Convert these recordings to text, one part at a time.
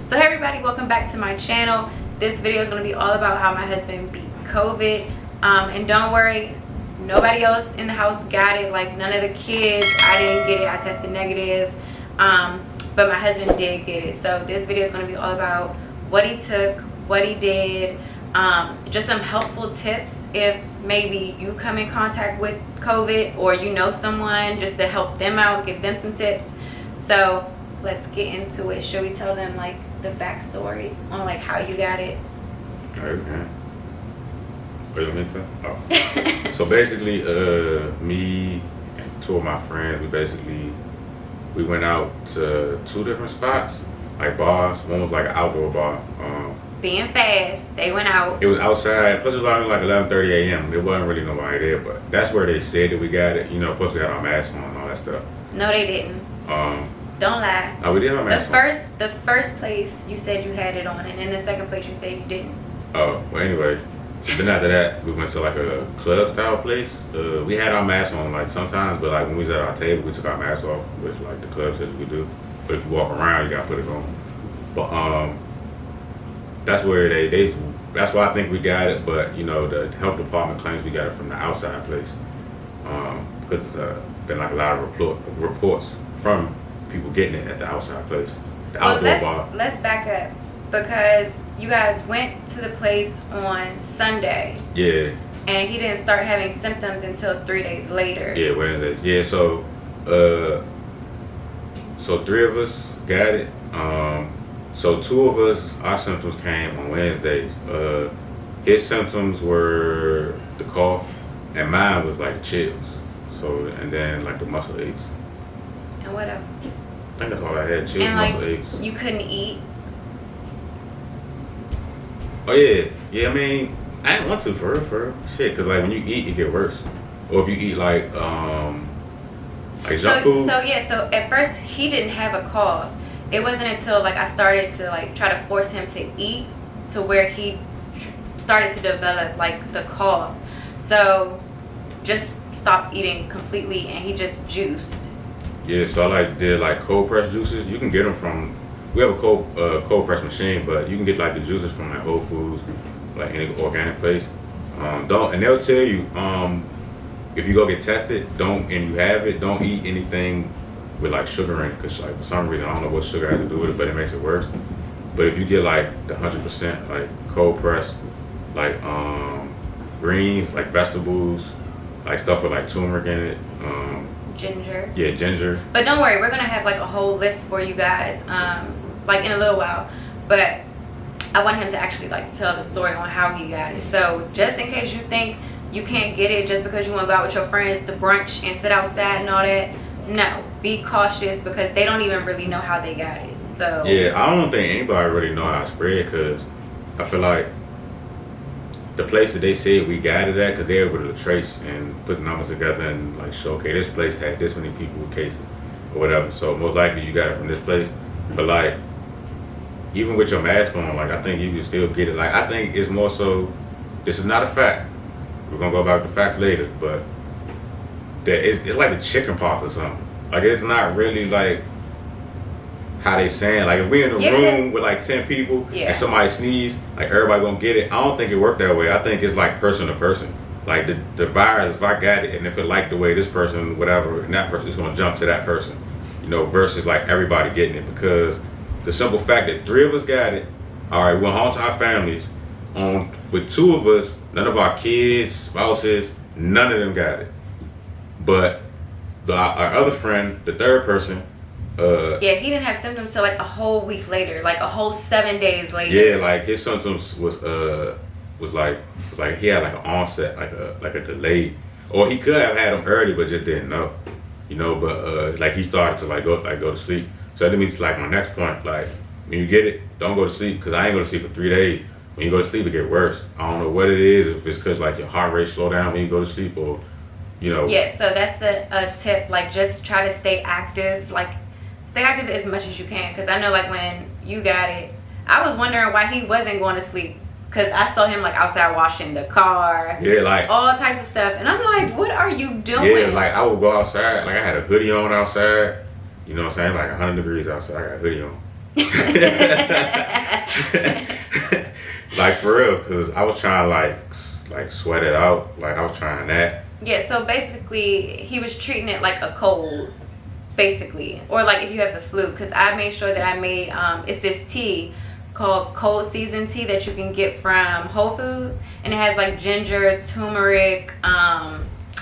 So hey everybody, welcome back to my channel. This video is going to be all about how my husband beat COVID. And don't worry, nobody else in the house got it. Like none of the kids, I didn't get it. I tested negative. But my husband did get it. So this video is going to be all about what he took, what he did, just some helpful tips if maybe you come in contact with COVID or you know someone, just to help them out, give them some tips. So let's get into it. Should we tell them like the backstory on like how you got it? Okay. Wait a minute. Oh. So basically, me and two of my friends, we went out to two different spots, like bars. One was like an outdoor bar. Being fast, they went out. It was outside. Plus, it was only like 11:30 a.m. There wasn't really nobody there, but that's where they said that we got it. You know, plus we had our masks on and all that stuff. No, they didn't. Don't lie. Oh, we did have our masks on. The first place you said you had it on, and then the second place you said you didn't. Oh, well, anyway. Then after that, we went to like a club style place. We had our masks on like sometimes, but like when we was at our table, we took our masks off, which like the club says we do. But if you walk around, you gotta put it on. But that's where that's why I think we got it. But you know, the health department claims we got it from the outside place, because been like a lot of reports from people getting it at the outside place, the outdoor bar. Let's back up, because you guys went to the place on Sunday. Yeah. And he didn't start having symptoms until 3 days later. Yeah, Wednesday. Yeah, so three of us got it. So two of us, our symptoms came on Wednesdays. His symptoms were the cough, and mine was like chills. So, and then like the muscle aches. And what else? I think that's all I had. Chills, and muscle like, aches. you couldn't eat? Oh yeah. I mean, I didn't want to for real. Shit, because like when you eat, it get worse. Or if you eat like junk food. So at first he didn't have a cough. It wasn't until like I started to like try to force him to eat to where he started to develop like the cough. So just stopped eating completely and he just juiced. Yeah, so I did cold press juices. You can get them from, we have a cold press machine, but you can get like the juices from like Whole Foods, like any organic place. And they'll tell you, if you go get tested, and you have it, don't eat anything with like sugar in it, because like for some reason, I don't know what sugar has to do with it, but it makes it worse. But if you get like the 100% like cold press, like greens, like vegetables, like stuff with like turmeric in it, ginger. Yeah, ginger. But don't worry, we're gonna have like a whole list for you guys, like in a little while. But I want him to actually like tell the story on how he got it. So just in case you think you can't get it just because you want to go out with your friends to brunch and sit outside and all that, no, be cautious, because they don't even really know how they got it. So yeah, I don't think anybody really know how to spread it, because I feel like the place that they said we got it at, because they were able to trace and put numbers together and like show, okay, this place had this many people with cases or whatever, so most likely you got it from this place. But like even with your mask on, like I think you can still get it. Like I think it's more so, this is not a fact, we're gonna go about the facts later, but that it's like the chicken pox or something. Like it's not really like how they saying. Like if we in a room with like 10 people and somebody sneeze, like everybody gonna get it. I don't think it worked that way. I think it's like person to person. Like the virus, if I got it and if it liked the way this person, whatever, and that person is gonna jump to that person, you know, versus like everybody getting it. Because the simple fact that 3 of us got it, all right, we're home to our families. With 2 of us, none of our kids, spouses, none of them got it. But our other friend, the third person, he didn't have symptoms till like a whole week later, like a whole 7 days later. Yeah, like his symptoms was like he had like an onset, like a delay, or he could have had them early but just didn't know, you know. But like he started to go to sleep. So that means like my next point, like when you get it, don't go to sleep, because I ain't go to sleep for 3 days. When you go to sleep, it get worse. I don't know what it is, if it's because like your heart rate slow down when you go to sleep, or you know. Yeah, so that's a tip. Like just try to stay active. Like stay active as much as you can, because I know like when you got it, I was wondering why he wasn't going to sleep, because I saw him like outside washing the car. Yeah, like all types of stuff, and I'm like, what are you doing? Yeah, like I would go outside, like I had a hoodie on outside, you know what I'm saying, like 100 degrees outside, I got a hoodie on, Like for real, because I was trying to like sweat it out. Like I was trying that. Yeah, so basically he was treating it like a cold, basically, or like if you have the flu, because I made sure that I made it's this tea called cold season tea that you can get from Whole Foods, and it has like ginger, turmeric,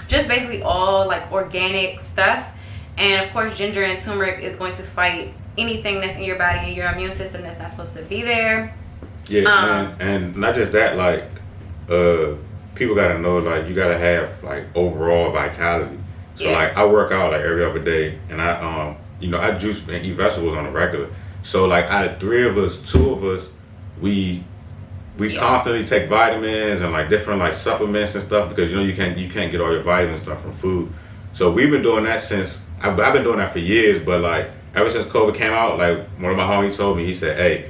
just basically all like organic stuff. And of course ginger and turmeric is going to fight anything that's in your body and your immune system that's not supposed to be there. Yeah, and not just that, like people gotta know, like you gotta have like overall vitality. So like I work out like every other day, and I I juice and eat vegetables on a regular. So like out of 3 of us, 2 of us, we constantly take vitamins and like different like supplements and stuff, because you can't get all your vitamins and stuff from food. So we've been doing that since I've been doing that for years, but like ever since COVID came out, like one of my homies told me, he said, "Hey,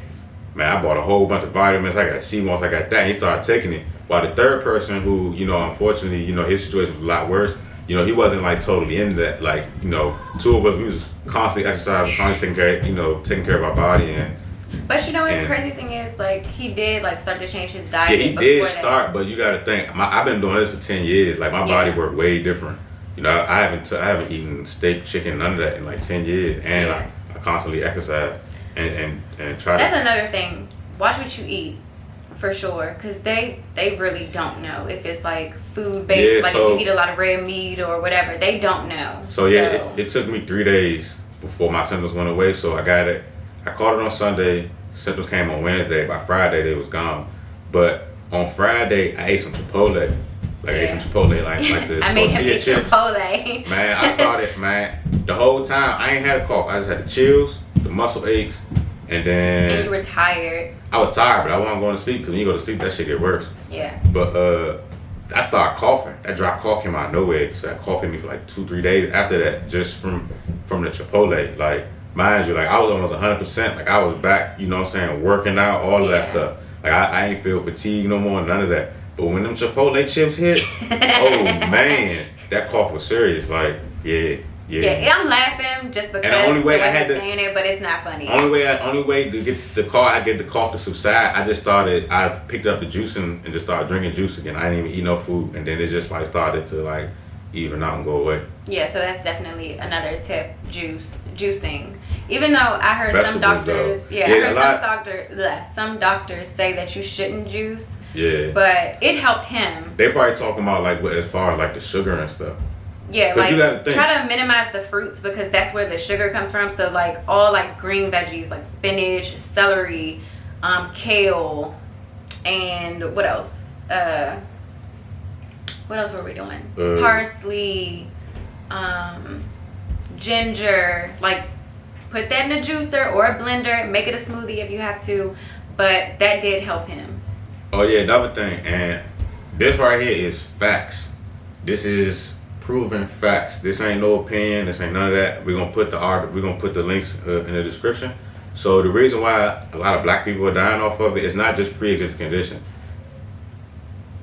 man, I bought a whole bunch of vitamins. I got C1, I got that." And he started taking it. While the third person, who unfortunately, his situation was a lot worse. He wasn't like totally into that. Like 2 of us, we was constantly exercising, constantly taking care of our body. And but the crazy thing is, like, he did like start to change his diet. Yeah, he did start, but you got to think. I've been doing this for 10 years. Like my body worked way different. I haven't eaten steak, chicken, none of that in like 10 years, and I constantly exercise and try. That's another thing. Watch what you eat. For sure, because they really don't know if it's like food based, like if you eat a lot of red meat or whatever, they don't know. So it took me 3 days before my symptoms went away. So I got it. I caught it on Sunday. Symptoms came on Wednesday. By Friday, they was gone. But on Friday, I ate some Chipotle. Like I ate some Chipotle, like the I made him eat chips. Chipotle. Man, I started, the whole time I ain't had a cough. I just had the chills, the muscle aches, and then. And you were tired. I was tired, but I wasn't going to sleep, because when you go to sleep, that shit get worse. Yeah. But I started coughing. That dry cough came out of nowhere. So that cough hit me for like 2-3 days after that, just from the Chipotle. Like, mind you, like I was almost 100%. Like I was back, working out, all of that stuff. Like I ain't feel fatigue no more, none of that. But when them Chipotle chips hit, oh man, that cough was serious. Like, yeah. Yeah, I'm laughing just because and the only way I had to saying it, but it's not funny. Only way to get the cough to subside, I picked up the juice and just started drinking juice again. I didn't even eat no food, and then it just like started to like even out and go away. Yeah, so that's definitely another tip: juicing. Even though I heard Vegetables, some doctors, though. I heard some doctors say that you shouldn't juice. Yeah, but it helped him. They probably talking about like as far as like the sugar and stuff. Yeah, like try to minimize the fruits, because that's where the sugar comes from. So like all like green veggies like spinach, celery, kale, and what else? What else were we doing? Parsley, ginger. Like put that in a juicer or a blender. Make it a smoothie if you have to. But that did help him. Oh yeah, another thing, and this right here is facts. This is proven facts. This ain't no opinion. This ain't none of that. We're gonna put the links in the description. So the reason why a lot of black people are dying off of it is not just pre-existing condition.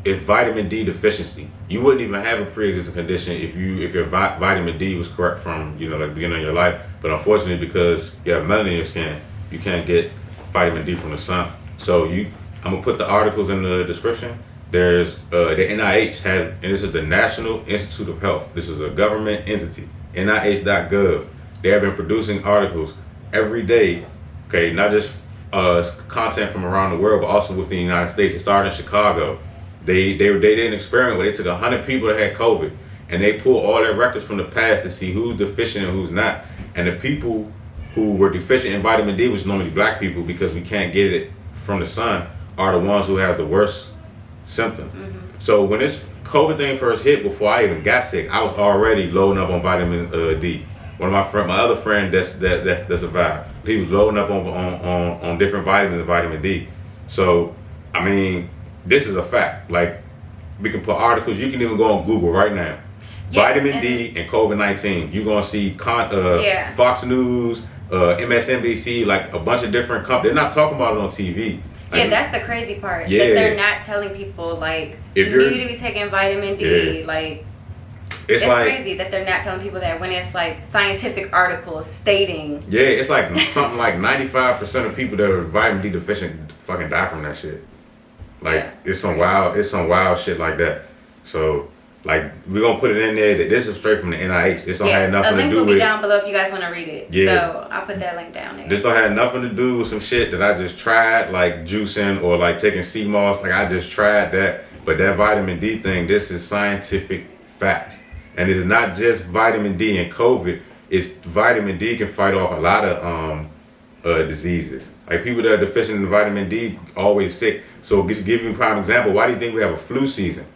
It's vitamin D deficiency. You wouldn't even have a pre-existing condition if your vitamin D was correct from like the beginning of your life. But unfortunately, because you have melanin in your skin, you can't get vitamin D from the sun. So I'm gonna put the articles in the description. There's the NIH has, and this is the National Institute of Health. This is a government entity, NIH.gov. They have been producing articles every day. Okay, not just content from around the world, but also within the United States. It started in Chicago. They did an experiment where they took 100 people that had COVID, and they pulled all their records from the past to see who's deficient and who's not. And the people who were deficient in vitamin D, which is normally black people because we can't get it from the sun, are the ones who have the worst symptom. So when this COVID thing first hit, before I even got sick, I was already loading up on vitamin D. One of my other friend that survived, he was loading up on different vitamins and vitamin D. So I mean, this is a fact. Like we can put articles. You can even go on Google right now. Vitamin D and COVID-19. You're gonna see Fox News, MSNBC, like a bunch of different companies. They're not talking about it on TV. Yeah, that's the crazy part. That they're not telling people like you need to be taking vitamin D. Like It's like crazy that they're not telling people that when it's like scientific articles stating. Yeah, it's like something like 95% of people that are vitamin D deficient fucking die from that shit. Like it's some wild shit like that. So like we're gonna put it in there that this is straight from the NIH. This don't have nothing to do with. The link will be down below if you guys want to read it. Yeah. So I'll put that link down there. This don't have nothing to do with some shit that I just tried, like juicing or like taking sea moss. Like I just tried that. But that vitamin D thing, this is scientific fact. And it is not just vitamin D and COVID. It's vitamin D can fight off a lot of diseases. Like people that are deficient in vitamin D always sick. So to give you a prime example, why do you think we have a flu season?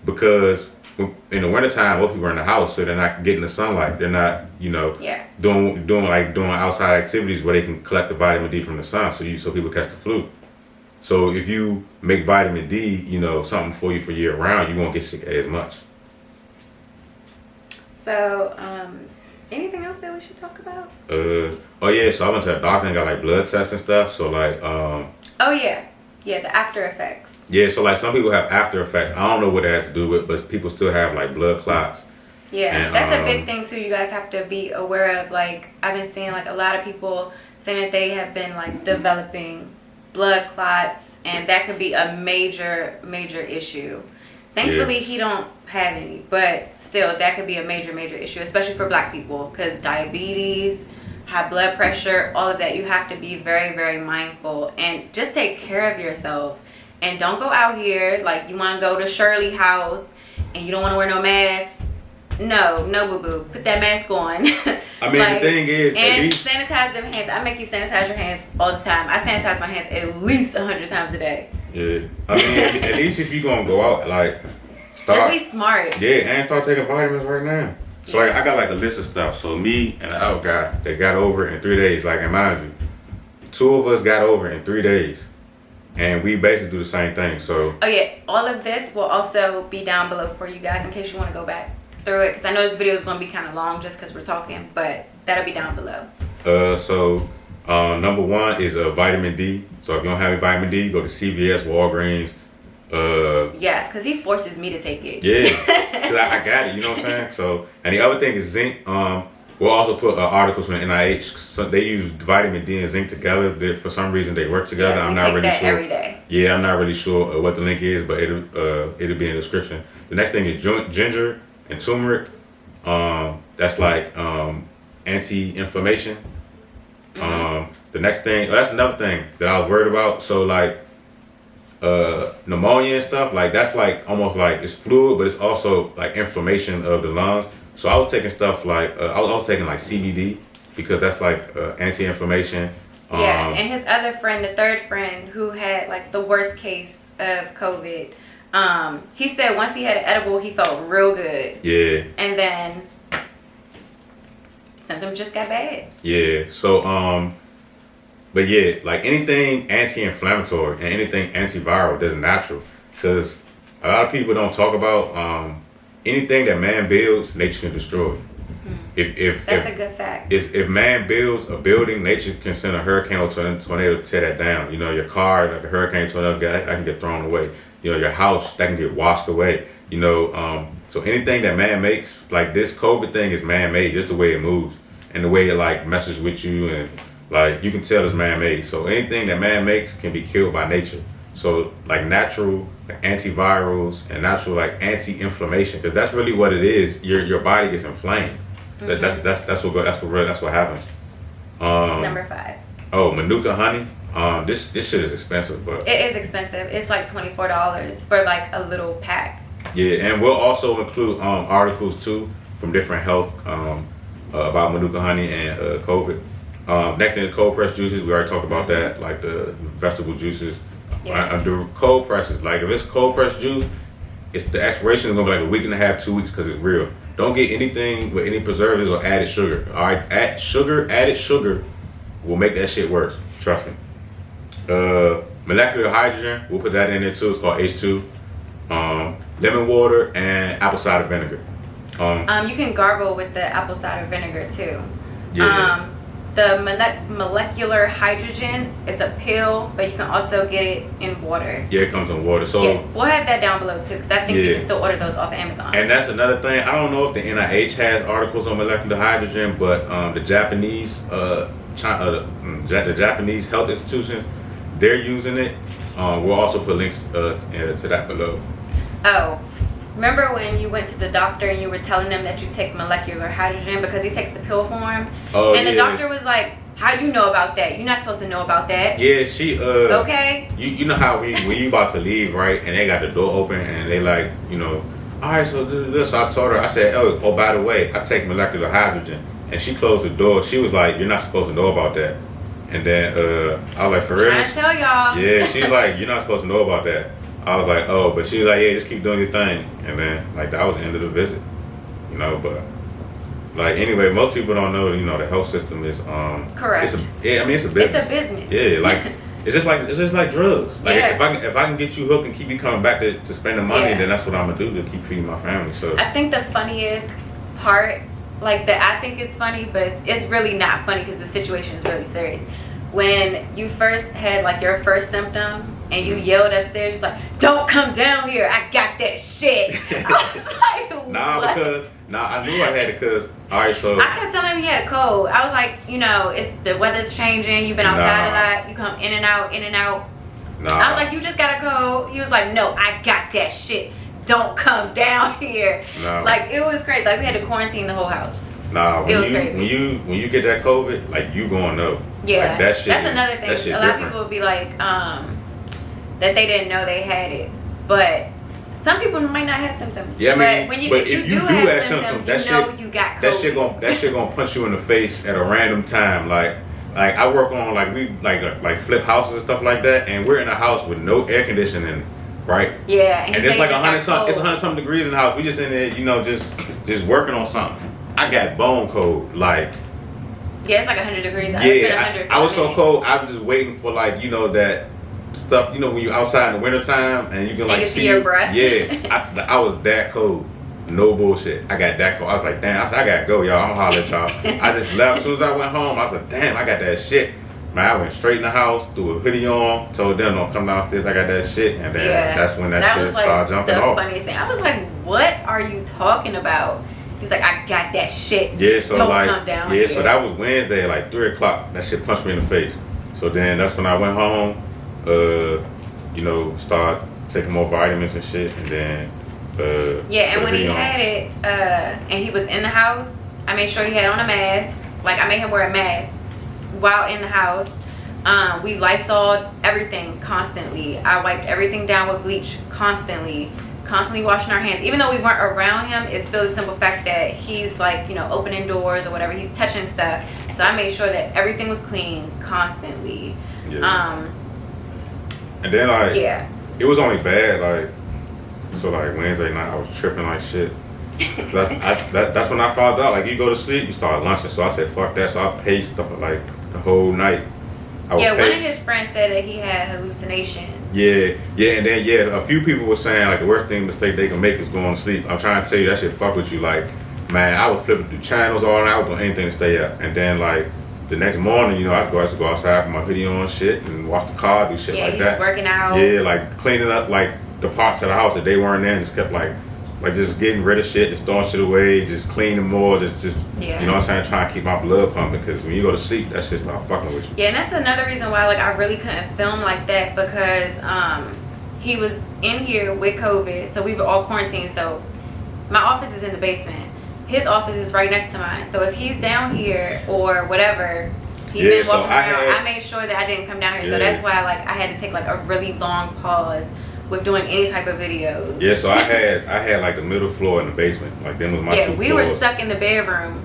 Because in the wintertime, most people are in the house, so they're not getting the sunlight. They're not, doing outside activities where they can collect the vitamin D from the sun. So people catch the flu. So if you make vitamin D, something for you for year round, you won't get sick as much. So, anything else that we should talk about? So I went to the doctor and got like blood tests and stuff. So like, the after effects. Yeah, so like some people have after effects. I don't know what it has to do with, but people still have like blood clots. Yeah, and that's a big thing too. You guys have to be aware of. Like I've been seeing like a lot of people saying that they have been like developing blood clots, and that could be a major issue. Thankfully, he don't have any, but still, that could be a major issue, especially for Black people, because diabetes, high blood pressure, all of that. You have to be very, very mindful and just take care of yourself. And don't go out here like you want to go to Shirley house and you don't want to wear no mask. No, boo-boo. Put that mask on. I mean, the thing is, and sanitize them hands. I make you sanitize your hands all the time. I sanitize my hands at least 100 times a day. Yeah, I mean, at least if you're gonna go out, like, just be smart. Yeah, and start taking vitamins right now. So like, I got like a list of stuff. So me and the other guy, they got over it in 3 days. Like, and mind you, 2 of us got over it in 3 days, and we basically do the same thing. So all of this will also be down below for you guys in case you want to go back through it, because I know this video is going to be kind of long just because we're talking, but that'll be down below. Number 1 is vitamin D. So if you don't have any vitamin D, go to CVS, Walgreens. Yes, because he forces me to take it. Yeah, because I got it, you know what I'm saying? So, and the other thing is zinc. We'll also put articles from the NIH. So they use vitamin D and zinc together. For some reason, they work together. Yeah, I'm not really sure. Every day. Yeah, I'm not really sure what the link is, but it'll be in the description. The next thing is ginger and turmeric. That's like anti-inflammation. The next thing, that's another thing that I was worried about. So like pneumonia and stuff, like that's like almost like it's fluid, but it's also like inflammation of the lungs. So I was taking stuff like I was taking like CBD because that's like anti-inflammation. And his other friend, the third friend, who had like the worst case of COVID, he said once he had an edible, he felt real good. Yeah. And then symptoms just got bad. Yeah. So but yeah, like anything anti-inflammatory and anything antiviral that's natural, because a lot of people don't talk about anything that man builds, nature can destroy. If that's a good fact. If man builds a building, nature can send a hurricane or tornado to tear that down. Your car, like a hurricane tornado, that can get thrown away. Your house, that can get washed away. So anything that man makes, like this COVID thing is man-made, just the way it moves and the way it like messes with you, and like you can tell it's man-made. So anything that man makes can be killed by nature. So like natural like antivirals and natural like anti-inflammation, because that's really what it is. Your body gets inflamed. That's what happens. Number 5. Oh, Manuka Honey. This shit is expensive, but it is expensive. It's like $24 for like a little pack. Yeah, and we'll also include articles too from different health about Manuka Honey and COVID. Next thing is cold pressed juices. We already talked about that, like the vegetable juices. The cold presses, like if it's cold pressed juice, the expiration is gonna be like a week and a half, 2 weeks, because it's real. Don't get anything with any preservatives or added sugar. All right, added sugar will make that shit worse. Trust me. Molecular hydrogen, we'll put that in there too. It's called H2. Lemon water and apple cider vinegar. You can gargle with the apple cider vinegar too. Yeah. the molecular hydrogen. It's a pill, but you can also get it in water. Yeah, it comes in water. So yes, we'll have that down below too, because I think you can still order those off Amazon. And that's another thing. I don't know if the NIH has articles on molecular hydrogen, but the Japanese the Japanese health institutions, they're using it. We'll also put links to that below. Oh, remember when you went to the doctor and you were telling them that you take molecular hydrogen because he takes the pill form? Oh, and the doctor was like, how you know about that? You're not supposed to know about that. Yeah, she okay. You know how when you about to leave, right? And they got the door open and they like, you know, all right, so this. I told her, I said, oh, by the way, I take molecular hydrogen. And she closed the door. She was like, you're not supposed to know about that. And then I was like, for real? Trying to tell y'all. Yeah, she's like, you're not supposed to know about that. I was like, oh, but she was like, yeah, just keep doing your thing. And then, like, that was the end of the visit. You know, but, like, anyway, most people don't know, you know, the health system is, correct. It's a business. It's a business. Yeah, like, it's just like drugs. Like, yeah. if I can get you hooked and keep you coming back to spending money, then that's what I'm going to do to keep feeding my family. So I think the funniest part, like, that I think is funny, but it's really not funny because the situation is really serious. When you first had, like, your first symptom, and you yelled upstairs, just like, don't come down here, I got that shit. I was like, what? I knew I had it because, all right, so. I kept telling him he had a cold. I was like, you know, it's the weather's changing, you've been outside a lot, you come in and out, in and out. I was like, you just got a cold? He was like, no, I got that shit. Don't come down here. Like, it was crazy. Like, we had to quarantine the whole house. When you get that COVID, like, you gonna know. Yeah, like, that shit, that's another thing. A lot of people would be like, that they didn't know they had it, but some people might not have symptoms. Yeah, I mean, but if you do have symptoms, you know you got COVID. That shit gonna punch you in the face at a random time. Like I work on like flip houses and stuff like that, and we're in a house with no air conditioning, right? Yeah, and it's like 100 something degrees in the house. We just in there, you know, just working on something. I got bone cold, like. Yeah, it's like 100 degrees. Yeah, I was so cold. I was just waiting for, like, you know, that stuff. You know, when you're outside in the wintertime and you can like see your breath. Yeah, I was that cold. No bullshit. I got that cold. I was like, damn. I said, I gotta go, y'all. I'm holler at y'all. I just left. As soon as I went home, I said, damn, I got that shit. Man, I went straight in the house, threw a hoodie on, told them don't come downstairs. I got that shit, and then that's when that shit started jumping off. That was like the funniest thing. I was like, what are you talking about? He was like, I got that shit. Yeah, so don't like, come down here. So that was Wednesday, like 3 o'clock. That shit punched me in the face. So then that's when I went home, you know, start taking more vitamins and shit, and then yeah, and when he had it, and he was in the house, I made sure he had on a mask. Like, I made him wear a mask while in the house. We Lysoled everything constantly. I wiped everything down with bleach constantly washing our hands. Even though we weren't around him, it's still the simple fact that he's, like, you know, opening doors or whatever, he's touching stuff. So I made sure that everything was clean constantly. Yeah. And then, like, it was only bad, like, so like Wednesday night I was tripping like shit. That's when I found out, like, you go to sleep, you start lunching. So I said, fuck that. So I paced like the whole night. One of his friends said that he had hallucinations. Yeah, and then a few people were saying, like, the worst mistake they can make is going to sleep. I'm trying to tell you, that shit fuck with you. Like, man, I was flipping through channels all night. I was doing anything to stay up. And then, like, the next morning, you know, I used to go outside with my hoodie on shit and wash the car, do shit like that. Yeah, he's working out. Yeah, like cleaning up, like, the parts of the house that they weren't in. Just kept, like just getting rid of shit, just throwing shit away, just cleaning more, just you know what I'm saying, trying to keep my blood pumping, because when you go to sleep, that shit start fucking with you. Yeah, and that's another reason why, like, I really couldn't film like that, because he was in here with COVID, so we were all quarantined. So my office is in the basement, his office is right next to mine, so if he's down here or whatever, he's been walking around, I made sure that I didn't come down here. So that's why, like, I had to take, like, a really long pause with doing any type of videos. Yeah, so I had like the middle floor and the basement. Like, them was my 2 floors. Yeah, we were stuck in the bedroom.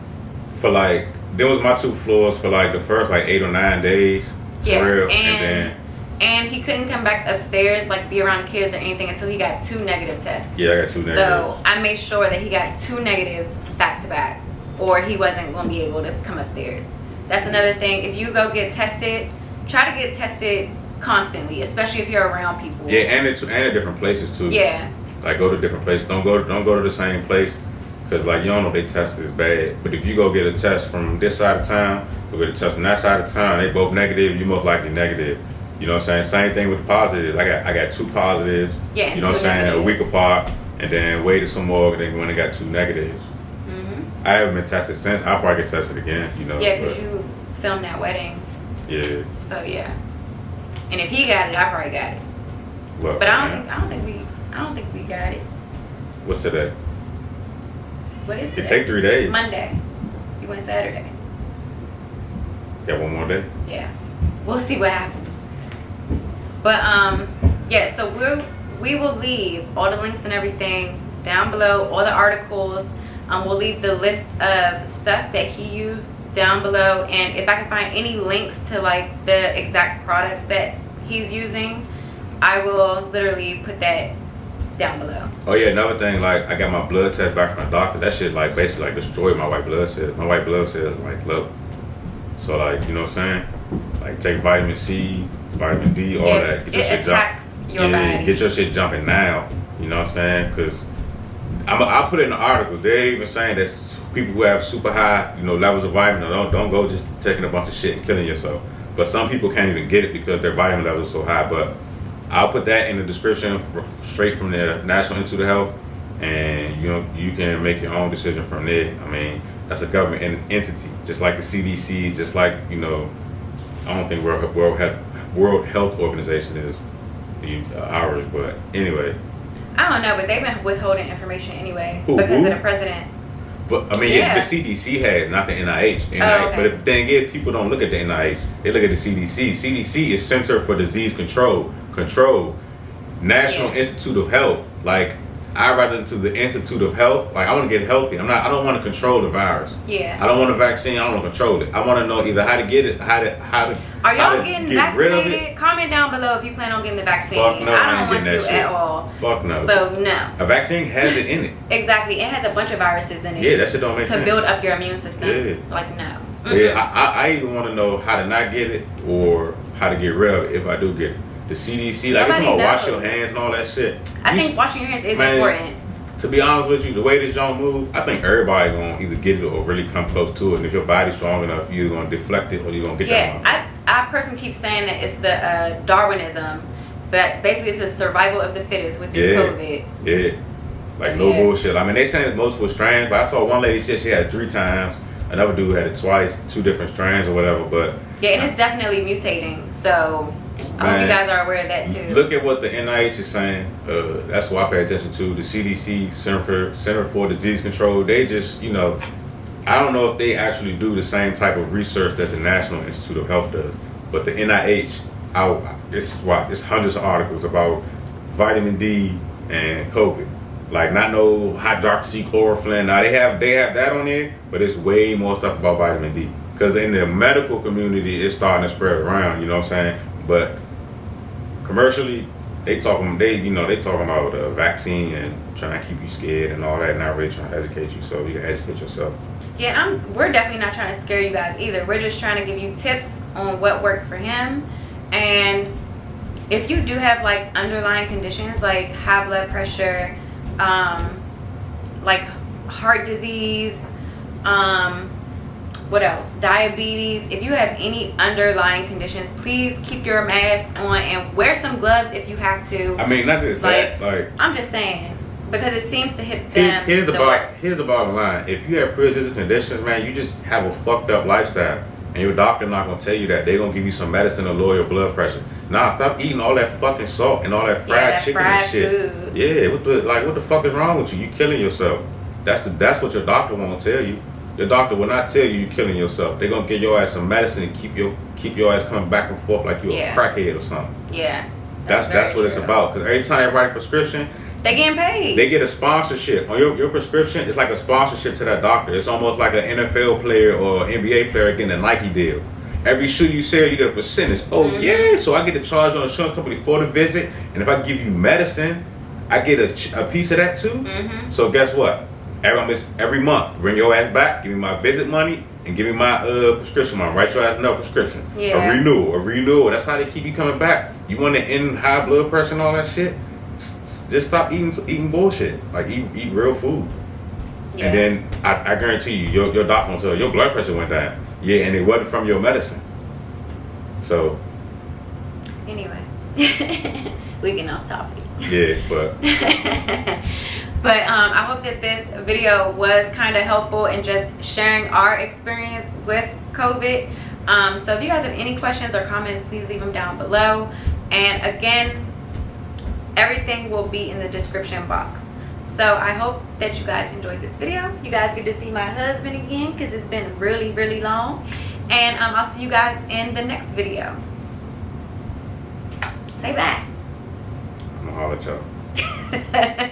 For like, them was my 2 floors for like the first like 8 or 9 days. Yeah, for real. And he couldn't come back upstairs, like, be around the kids or anything until he got 2 negative tests. Yeah, I got 2 negatives. So I made sure that he got 2 negatives back to back, or he wasn't going to be able to come upstairs. That's another thing. If you go get tested, try to get tested constantly, especially if you're around people. Yeah, and at different places too. Yeah. Like, go to different places. Don't go to the same place, Because like you don't know if they tested is bad, but if you go get a test from this side of town, go get a test from that side of town, they both negative, you most likely negative. You know what I'm saying? Same thing with the positives. I got 2 positives. Yeah, you know what I'm saying? negatives. A week apart, and then waited some more, and then when I got 2 negatives. I haven't been tested since. I'll probably get tested again. You know. Yeah, because you filmed that wedding. Yeah. So yeah. And if he got it, I probably got it. Look, but I don't think we got it. What's today? What is today? It take 3 days. Monday. You went Saturday. Got 1 more day. Yeah. We'll see what happens. But yeah, so we will leave all the links and everything down below, all the articles. We'll leave the list of stuff that he used down below, and if I can find any links to like the exact products that he's using, I will literally put that down below. Oh yeah, another thing, like I got my blood test back from the doctor. That shit like basically like destroyed my white blood cells. My white blood cells like low. So like, you know what I'm saying? Like take vitamin C, vitamin D, all that. Get your shit attacks your body. Get your shit jumping now. You know what I'm saying? Because I'll put it in the article. They're even saying that people who have super high, you know, levels of vitamin, don't go just taking a bunch of shit and killing yourself. But some people can't even get it because their vitamin levels are so high. But I'll put that in the description straight from the National Institute of Health, and you know you can make your own decision from there. I mean, that's a government entity, just like the CDC, just like, you know, I don't think World Health Organization is ours, but anyway. I don't know, but they've been withholding information anyway Who? Because of the president. But I mean, yeah, the CDC has, not the NIH. The NIH. Oh, okay. But the thing is, people don't look at the NIH. They look at the CDC. CDC is Center for Disease Control. National Institute of Health. Like, I'd rather to the Institute of Health. Like, I want to get healthy. I don't want to control the virus. Yeah. I don't want a vaccine. I don't want to control it. I want to know either how to get it, how to. Are y'all getting get rid of it. vaccinated? Comment down below if you plan on getting the vaccine. Fuck no, I don't ain't want getting to that shit. at all. Fuck no. So no. A vaccine has it in it. Exactly. It has a bunch of viruses in it. Yeah, that shit don't make sense. To build up your immune system. Yeah. Like no. Yeah, I either want to know how to not get it or how to get rid of it if I do get it. The CDC, like, it's talking about wash your hands and all that shit. I think washing your hands is important. To be honest with you, the way this joint move, I think everybody gonna either get it or really come close to it. And if your body's strong enough, you're gonna deflect it or you're gonna get that. Yeah, I personally keep saying that it's the Darwinism, but basically it's a survival of the fittest with this COVID. Yeah, like no bullshit. I mean, they saying it's multiple strands, but I saw one lady said she had it 3 times. Another dude had it twice, 2 different strands or whatever. But yeah, and it's definitely mutating. So I hope you guys are aware of that too. Look at what the NIH is saying. That's what I pay attention to. The CDC, Center for Disease Control, they just, you know, I don't know if they actually do the same type of research that the National Institute of Health does. But the NIH, it's hundreds of articles about vitamin D and COVID. Like, not no hydroxychloroquine. Now they have that on there, but it's way more stuff about vitamin D. Because in the medical community, it's starting to spread around. You know what I'm saying? But commercially, they talking about a vaccine and trying to keep you scared and all that, not really trying to educate you so you can educate yourself. Yeah, we're definitely not trying to scare you guys either. We're just trying to give you tips on what worked for him. And if you do have like underlying conditions like high blood pressure, like heart disease, what else? Diabetes. If you have any underlying conditions, please keep your mask on and wear some gloves if you have to. I mean, not just that. Like, I'm just saying, because it seems to hit them. Here's the bottom line. If you have pre-existing conditions, man, you just have a fucked up lifestyle, and your doctor not gonna tell you that. They're gonna give you some medicine to lower your blood pressure. Nah, stop eating all that fucking salt and all that fried chicken and shit. Food. Yeah, what the fuck is wrong with you? You killing yourself. That's what your doctor won't tell you. Your doctor will not tell you you're killing yourself. They're gonna give your ass some medicine and keep your ass coming back and forth like you're a crackhead or something. Yeah. That's what it's about. Because every time they write a prescription, they getting paid. They get a sponsorship on your prescription. It's like a sponsorship to that doctor. It's almost like an NFL player or NBA player getting a Nike deal. Every shoe you sell, you get a percentage. Oh yeah, so I get to charge an insurance company for the visit, and if I give you medicine, I get a piece of that too. So guess what? Every month, bring your ass back, give me my visit money, and give me my prescription money. Write your ass another prescription. Yeah. A renewal. That's how they keep you coming back. You want to end high blood pressure and all that shit? Just stop eating bullshit. Like eat real food. Yeah. And then I guarantee you, your doctor will tell you your blood pressure went down. Yeah, and it wasn't from your medicine. So. Anyway, we getting off topic. Yeah, but. But I hope that this video was kind of helpful in just sharing our experience with COVID. So if you guys have any questions or comments, please leave them down below. And again, everything will be in the description box. So I hope that you guys enjoyed this video. You guys get to see my husband again because it's been really, really long. And I'll see you guys in the next video. Say bye. I'm gonna holler at y'all.